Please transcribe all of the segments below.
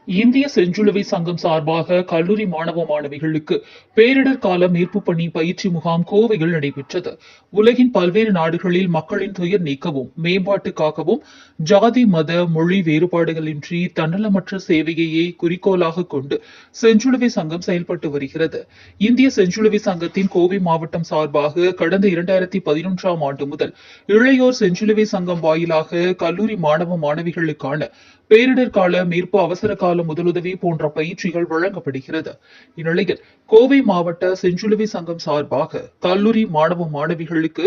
இந்திய செஞ்சிலுவை சங்கம் சார்பாக கல்லூரி மாணவ மாணவிகளுக்கு பேரிடர் கால மீட்பு பணி பயிற்சி முகாம் கோவையில் நடைபெற்றது. உலகின் பல்வேறு நாடுகளில் மக்களின் துயர் நீக்கவும் மேம்பாட்டுக்காகவும் ஜாதி மத மொழி வேறுபாடுகளின்றி தன்னலமற்ற சேவையையே குறிக்கோளாக கொண்டு செஞ்சிலுவை சங்கம் செயல்பட்டு வருகிறது. இந்திய செஞ்சிலுவை சங்கத்தின் கோவை மாவட்டம் சார்பாக கடந்த 2011ஆம் ஆண்டு முதல் இளையோர் செஞ்சிலுவை சங்கம் வாயிலாக கல்லூரி மாணவ மாணவிகளுக்கான பேரிடர் கால மீட்பு அவசர கால முதலுதவி போன்ற பயிற்சிகள் வழங்கப்படுகிறது. இந்நிலையில் கோவை மாவட்ட செஞ்சிலுவை சங்கம் சார்பாக கல்லூரி மாணவ மாணவிகளுக்கு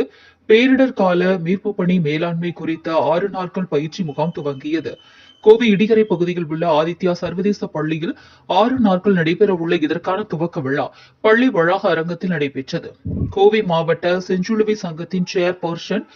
பேரிடர் கால மீட்பு பணி மேலாண்மை குறித்த 6 நாட்கள் பயிற்சி முகாம் துவங்கியது. கோவை இடிகரை பகுதியில் உள்ள ஆதித்யா சர்வதேச பள்ளியில் 6 நாட்கள் நடைபெற உள்ள இதற்கான துவக்க விழா பள்ளி வளாக அரங்கத்தில் நடைபெற்றது. கோவை மாவட்ட செஞ்சிலுவை சங்கத்தின் சேர்பர்சன்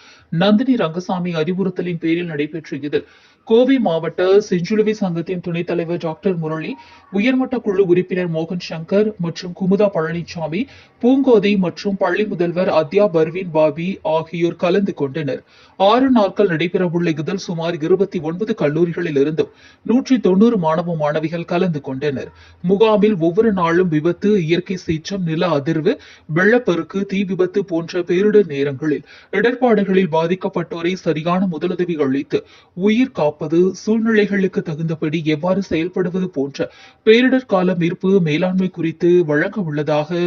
நந்தினி ரங்கசாமி அறிவுறுத்தலின் பேரில் நடைபெற்ற இதில் கோவை மாவட்ட செஞ்சிலுவை சங்கத்தின் துணைத் தலைவர் டாக்டர் முரளி, உயர்மட்ட குழு உறுப்பினர் மோகன் சங்கர் மற்றும் குமுதா பழனிசாமி, பூங்கோதை மற்றும் பள்ளி முதல்வர் அத்யா பர்வீன் பாபி ஆகியோர் கலந்து கொண்டனர். 6 நாட்கள் நடைபெறவுள்ள இதில் சுமார் 29 கல்லூரிகளில் இருந்தும் 190 மாணவ மாணவிகள் கலந்து கொண்டனர். முகாமில் ஒவ்வொரு நாளும் விபத்து, இயற்கை சீற்றம், நில அதிர்வு, வெள்ளப்பெருக்கு, தீ விபத்து போன்ற பேரிடர் நேரங்களில் இடர்பாடுகளில் பாதிக்கப்பட்டோரை சரியான முதலுதவி அளித்து உயிர் காப்பது, சூழ்நிலைகளுக்கு தகுந்தபடி எவ்வாறு செயல்படுவது போன்ற பேரிடர் கால மீட்பு மேலாண்மை குறித்து வழங்க உள்ளதாக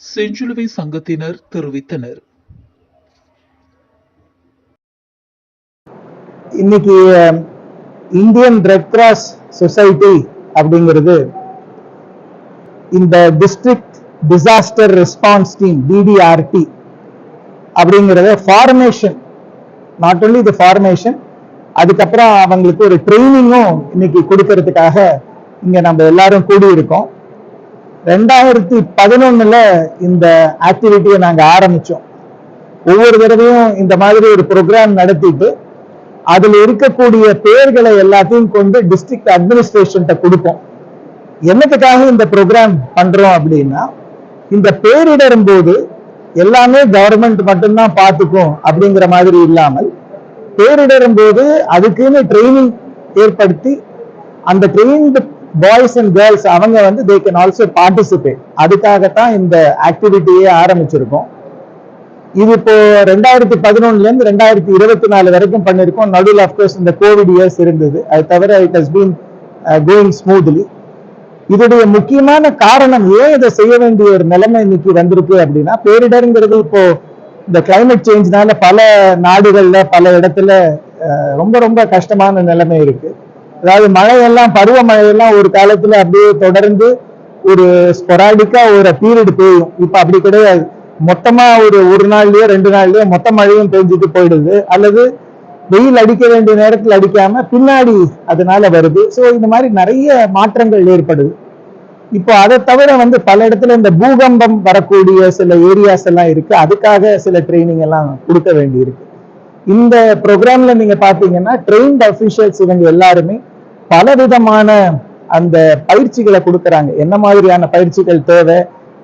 செஞ்சிலுவை சங்கத்தினர் தெரிவித்தனர். இன்னைக்கு இந்தியன் ரெட் கிராஸ் சொசைட்டி அப்படிங்கிறது இந்த district disaster response team DDRT அப்படிங்கிறத formation, not only the formation, அதுக்கப்புறம் அவங்களுக்கு ஒரு ட்ரைனிங்கும் இன்னைக்கு கொடுக்கறதுக்காக இங்க நம்ம எல்லாரும் கூடியிருக்கோம். 2011 இந்த ஆக்டிவிட்டியை நாங்க ஆரம்பிச்சோம். ஒவ்வொரு தடவையும் இந்த மாதிரி ஒரு ப்ரோக்ராம் நடத்திட்டு அதுல இருக்கக்கூடிய பேர்களை எல்லாத்தையும் கொண்டு டிஸ்ட்ரிக்ட் அட்மினிஸ்ட்ரேஷன் கொடுப்போம். என்னத்துக்காக இந்த ப்ரோக்ராம் பண்றோம் அப்படின்னா, இந்த பேரிடரும் போது எல்லாமே கவர்மெண்ட் மட்டும்தான் பார்த்துக்கும் அப்படிங்கிற மாதிரி இல்லாமல், பேரிடரும் போது அதுக்குன்னு ட்ரைனிங் ஏற்படுத்தி அந்த ட்ரெயின்டு பாய்ஸ் அண்ட் கேர்ள்ஸ் அவங்க வந்து தே கேன் ஆல்சோ பார்ட்டிசிபேட். அதுக்காகத்தான் இந்த ஆக்டிவிட்டியே ஆரம்பிச்சிருக்கோம். இது இப்போ 2011 இருந்து 2024 வரைக்கும் பண்ணிருக்கோம். நடுவில் அப்கோர்ஸ் இந்த கோவிட் இயர்ஸ் இருந்தது, அது தவிர it has been going smoothly. இதோடைய முக்கியமான காரணம் ஏன் இதை செய்ய வேண்டிய ஒரு நிலைமை இன்னைக்கு வந்திருக்கு அப்படின்னா, பேரிடருங்கிறது இப்போ இந்த கிளைமேட் சேஞ்ச்னால பல நாடுகள்ல பல இடத்துல ரொம்ப ரொம்ப கஷ்டமான நிலைமை இருக்கு. அதாவது மழையெல்லாம், பருவமழையெல்லாம் ஒரு காலத்துல அப்படியே தொடர்ந்து ஒரு ஸ்பொராடிக்கா ஒரு பீரியட் பெய்யும். இப்ப அப்படி கிடையாது. மொத்தமா ஒரு நாள்லயோ 2 நாள்லயோ மொத்த மழையும் பெஞ்சிட்டு போயிடுது, அல்லது வெயில் அடிக்க வேண்டிய நேரத்தில் அடிக்காம பின்னாடி அதனால வருது. ஸோ இந்த மாதிரி நிறைய மாற்றங்கள் ஏற்படுது. இப்போ அதை தவிர வந்து பல இடத்துல இந்த பூகம்பம் வரக்கூடிய சில ஏரியாஸ் எல்லாம் இருக்கு, அதுக்காக சில ட்ரைனிங் எல்லாம் கொடுக்க வேண்டி இருக்கு. இந்த ப்ரோக்ராம்ல நீங்க பாத்தீங்கன்னா ட்ரெயின்ட் அபிஷியல்ஸ் இவங்க எல்லாருமே பல விதமான அந்த பயிற்சிகளை கொடுக்கறாங்க. என்ன மாதிரியான பயிற்சிகள் தேவை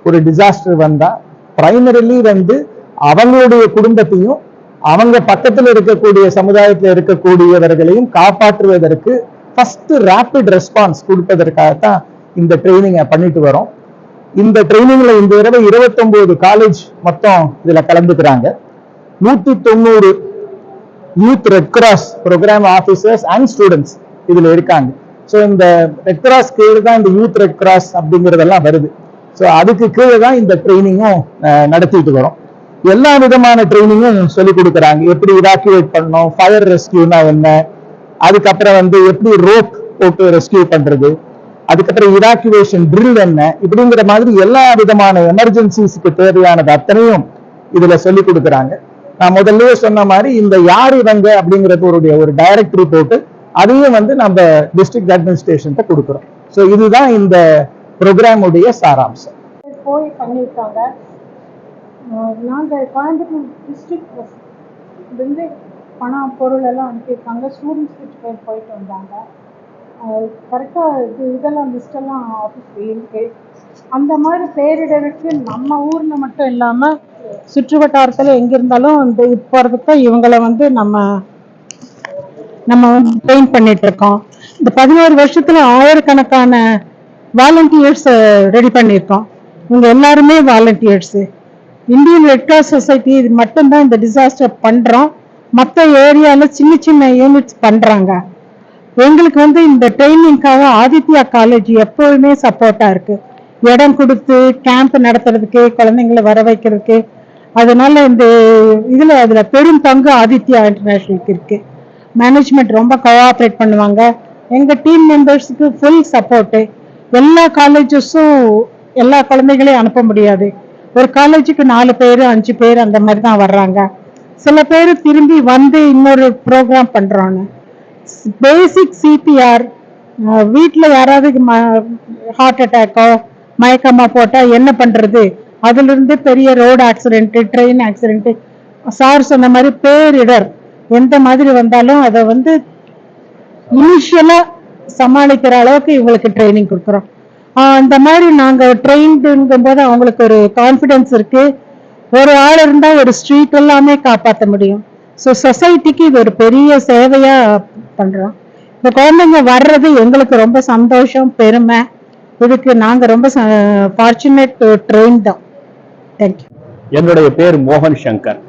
ஒரு டிசாஸ்டர் வந்தா, பிரைமரிலி வந்து அவங்களுடைய குடும்பத்தையும் அவங்க பக்கத்தில் இருக்கக்கூடிய சமுதாயத்தில் இருக்கக்கூடியவர்களையும் காப்பாற்றுவதற்கு ஃபர்ஸ்ட் ரேபிட் ரெஸ்பான்ஸ் கொடுப்பதற்காகத்தான் இந்த ட்ரைனிங்கை பண்ணிட்டு வரோம். இந்த ட்ரைனிங்ல இந்த தடவை 29 காலேஜ் மொத்தம் இதுல கலந்துக்கிறாங்க. 190 youth red cross programme officers and students இதுல இருக்காங்க. ஸோ இந்த ரெட் கிராஸ் கீழே தான் இந்த யூத் ரெட் கிராஸ் அப்படிங்கிறதெல்லாம் வருது. ஸோ அதுக்கு கீழே தான் இந்த ட்ரைனிங்கும் நடத்திட்டு வரோம். எல்லா விதமான ட்ரைனிங்கும் சொல்லி கொடுக்குறாங்க. எப்படி இவாக்குவேட் பண்ணணும், ஃபயர் ரெஸ்கியூனா என்ன, அதுக்கப்புறம் வந்து எப்படி ரோப் போட்டு ரெஸ்கியூ பண்றது, அதுக்கப்புறம் இவாக்குவேஷன் ட்ரில் என்ன, இப்படிங்கிற மாதிரி எல்லா விதமான எமர்ஜென்சிஸ்க்கு தேவையானது அத்தனையும் இதுல சொல்லி கொடுக்குறாங்க. நான் முதல்லயே சொன்ன மாதிரி இந்த யார் இவங்க அப்படிங்கிறது ஒரு டைரக்டரி போட்டு அதையும் வந்து நம்ம டிஸ்ட்ரிக்ட் அட்மினிஸ்ட்ரேஷன் கொடுக்குறோம். ஸோ இதுதான் இந்த ப்ரோக்ராம் உடைய சாராம்சம். போய் பண்ணியிருக்காங்க. நாங்கள் கோயம்புத்தூர் டிஸ்ட்ரிக்ட் வந்து பணம் பொருள் எல்லாம் அனுப்பியிருக்காங்க. ஸ்டூடெண்ட்ஸ் கிட்ட போயிட்டு வந்தாங்க. கரெக்டாக இதெல்லாம் லிஸ்டெல்லாம் ஆஃபீஸில் இருக்கு. அந்த மாதிரி பேரிடருக்கு நம்ம ஊரில் மட்டும் இல்லாமல் சுற்று வட்டாரத்தில் எங்கே இருந்தாலும் இந்த இப்போ இவங்களை வந்து நம்ம நம்ம ட்ரெயின் பண்ணிட்டு இருக்கோம். இந்த 11 வருஷத்துல ஆயிரக்கணக்கான வாலண்டியர்ஸ் ரெடி பண்ணியிருக்கோம். இவங்க எல்லாருமே volunteers. Indian red cross society இது மட்டும்தான் இந்த டிசாஸ்டர் பண்றோம். மற்ற ஏரியால சின்ன சின்ன யூனிட்ஸ் பண்றாங்க. எங்களுக்கு இந்த ட்ரைனிங்காக ஆதித்யா காலேஜ் எப்போதுமே சப்போர்ட்டா இருக்கு. இடம் கொடுத்து கேம்ப் நடத்துறதுக்கு, குழந்தைங்களை வர வைக்கிறதுக்கு. அதனால அதுல பெரும் பங்கு ஆதித்யா இன்டர்நேஷனலுக்கு இருக்கு. மேனேஜ்மெண்ட் ரொம்ப கோஆபரேட் பண்ணுவாங்க. எங்க டீம் மெம்பர்ஸுக்கு ஃபுல் சப்போர்ட். எல்லா காலேஜஸும் எல்லா குழந்தைகளையும் அனுப்ப முடியாது. ஒரு காலேஜுக்கு 4 பேர் 5 பேர் அந்த மாதிரி தான் வர்றாங்க. சில பேர் திரும்பி இன்னொரு ப்ரோக்ராம் பண்றாங்க. பேசிக் சிபிஆர், வீட்டுல யாராவது ஹார்ட் அட்டாக்கோ மயக்கமா போட்டா என்ன பண்றது, அதுல இருந்து பெரிய road accident, train accident, sir சொன்ன மாதிரி பேரிடர் எந்த மாதிரி வந்தாலும் அதை இனிஷியலா சமாளிக்கிற அளவுக்கு இவங்களுக்கு ட்ரைனிங் கொடுக்குறோம். அந்த மாதிரி நாங்க ட்ரெயின்டுங்கும் போது அவங்களுக்கு ஒரு கான்பிடன்ஸ் இருக்கு. ஒரு ஆள் இருந்தா ஒரு ஸ்ட்ரீட் எல்லாமே காப்பாற்ற முடியும். ஸோ சொசைட்டிக்கு இது ஒரு பெரிய சேவையா பண்றோம். இந்த குழந்தைங்க வர்றது எங்களுக்கு ரொம்ப சந்தோஷம், பெருமை. இதுக்கு நாங்க ரொம்ப ஃபார்ச்சுனேட் டு ட்ரெயின் தான். தேங்க்யூ. என்னுடைய பேர் மோகன் சங்கர்.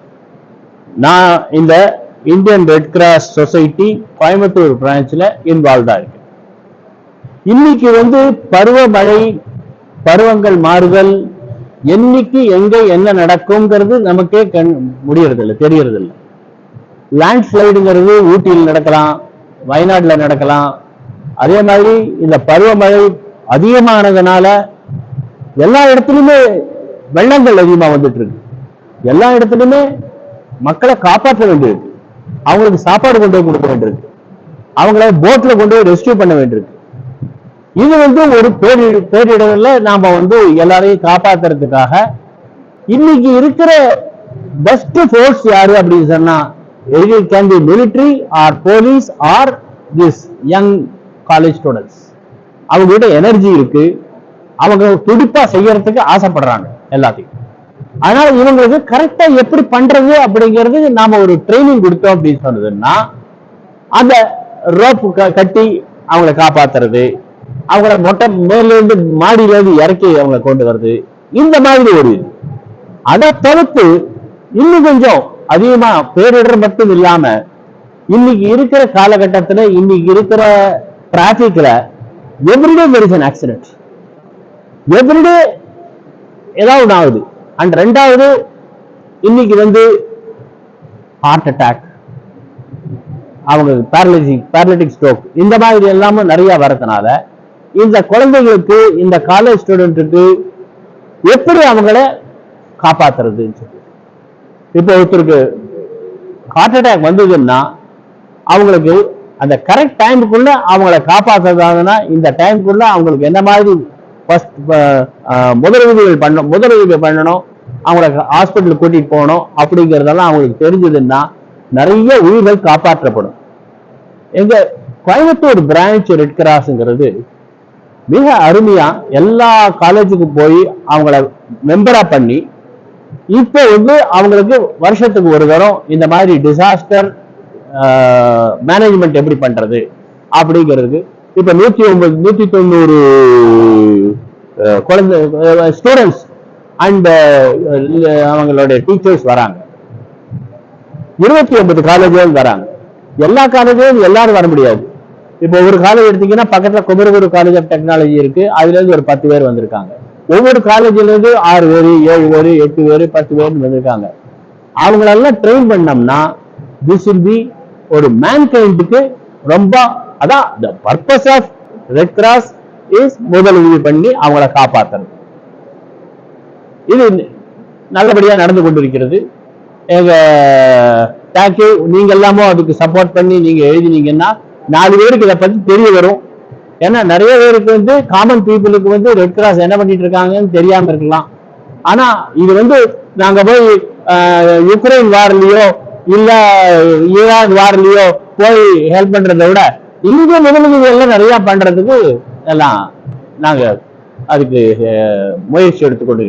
நான் இந்த Indian red cross society Coimbatore பிரான்ச்ல இன்வால்வ்டா இருக்கேன். இன்னைக்கு பருவமழை, பருவங்கள் மாறுதல், என்னைக்கு எங்க என்ன நடக்கும்ங்கிறது நமக்கே முடியறது இல்லை, தெரியறது இல்லை. லேண்ட்ஸ்லைடுங்கிறது ஊட்டியில் நடக்கலாம், வயநாடுல நடக்கலாம். அதே மாதிரி இந்த பருவமழை அதிகமானதுனால எல்லா இடத்துலயுமே வெள்ளங்கள் அதிகமா வந்துட்டு இருக்கு. எல்லா இடத்துலயுமே மக்களை காப்பாற்ற வேண்டியிருக்கு. அவங்களுக்கு சாப்பாடு கொண்டு போய் கொடுக்க வேண்டியிருக்கு. அவங்கள போட்ல கொண்டு போய் ரெஸ்கியூ பண்ண வேண்டியிருக்கு. இது ஒரு பேரிடர்ல நாம எல்லாரையும் காப்பாத்துறதுக்காக இன்னைக்கு இருக்கிற பெஸ்ட் ஃபோர்ஸ் யாரு அப்படின்னு சொன்னா, it can be military or police or this young college students. அவங்க கிட்ட எனர்ஜி இருக்கு, அவங்க துடிப்பா செய்யறதுக்கு ஆசைப்படுறாங்க எல்லாத்தையும். அதனால இவங்களுக்கு கரெக்டா எப்படி பண்றது அப்படிங்கிறது நாம ஒரு ட்ரைனிங் கொடுத்தோம் அப்படின்னு சொன்னதுன்னா, அந்த ரோப் கட்டி அவங்களை காப்பாத்துறது, அவங்கள மொட்டை மேல இருந்து மாடியில இருந்து இறக்கி அவங்களை கொண்டு வருது, இந்த மாதிரி ஒரு இது. அதை தவிர்த்து இன்னும் கொஞ்சம் அதிகமா பேரிடர் மட்டும் இல்லாம இன்னைக்கு இருக்கிற காலகட்டத்துல, இன்னைக்கு இருக்கிற டிராபிக்ல everyday there is an accident, everyday ஏதாவது ஆகுது. அண்ட் ரெண்டாவது இன்னைக்கு ஹார்ட் அட்டாக், அவங்க பேரலிட்டிக் ஸ்ட்ரோக், இந்த மாதிரி எல்லாமே நிறைய வரதுனால இந்த குழந்தைகளுக்கு, இந்த காலேஜ் ஸ்டூடெண்ட்டுக்கு எப்படி அவங்கள காப்பாத்துறதுன்னு சொல்லி, இப்போ ஒருத்தருக்கு ஹார்ட் அட்டாக் வந்ததுன்னா அவங்களுக்கு அந்த கரெக்ட் டைமுக்குள்ள அவங்கள காப்பாற்றுறதாங்கன்னா, இந்த டைமுக்குள்ள அவங்களுக்கு என்ன மாதிரி முதலுதவி பண்ணணும், அவங்கள ஹாஸ்பிட்டலுக்கு கூட்டிட்டு போகணும் அப்படிங்கிறதெல்லாம் அவங்களுக்கு தெரிஞ்சதுன்னா நிறைய உயிர்கள் காப்பாற்றப்படும். எங்க கோயம்புத்தூர் பிரான்ச் ரெட் கிராஸ்ங்கிறது மிக அருமையா எல்லா காலேஜுக்கு போய் அவங்கள மெம்பரா பண்ணி, இப்போ அவங்களுக்கு வருஷத்துக்கு ஒரு தரம் இந்த மாதிரி டிசாஸ்டர் மேனேஜ்மெண்ட் எப்படி பண்றது அப்படிங்கிறதுக்கு இப்ப 190 குழந்தை ஸ்டூடெண்ட்ஸ் அண்ட் அவங்களுடைய டீச்சர்ஸ் வராங்க. 29 காலேஜ்கள் வராங்க. எல்லா காலேஜும் எல்லாரும் வர முடியாது. இப்போ ஒரு காலேஜ் எடுத்தீங்கன்னா பக்கத்துல குமரகுரு காலேஜ் ஆஃப் டெக்னாலஜி இருக்கு, அதுல இருந்து ஒரு 10 பேர் வந்திருக்காங்க. ஒவ்வொரு காலேஜ்ல இருந்து 6 பேர் 7 பேர் 8 பேர் 10 பேர் வந்திருக்காங்க. அவங்களெல்லாம் ட்ரெயின் பண்ணோம்னா திஸ் வில் பி ஒரு மேன்கைண்டுக்கு ரொம்ப, அதான் the purpose of Red Cross is முதலுதவி பண்ணி அவங்கள காப்பாற்றுறது. இது நல்லபடியா நடந்து கொண்டிருக்கிறது. எங்க தேங்க்யூ. நீங்க எல்லாமும் அதுக்கு சப்போர்ட் பண்ணி நீங்க எழுதினீங்கன்னா 4 பேருக்கு இதை பத்தி தெரிய வரும். ஏன்னா நிறைய பேருக்கு காமன் பீப்புளுக்கு ரெட் கிராஸ் என்ன பண்ணிட்டு இருக்காங்கன்னு தெரியாம இருக்கலாம். ஆனா இது நாங்க போய் யுக்ரைன் வார்லயோ இல்ல ஈரான் வார்லயோ போய் ஹெல்ப் பண்றதை விட இங்க முதலுதவி எல்லாம் நிறைய பண்றதுக்கு எல்லாம் நாங்க அதுக்கு முயற்சி எடுத்துக்கொண்டு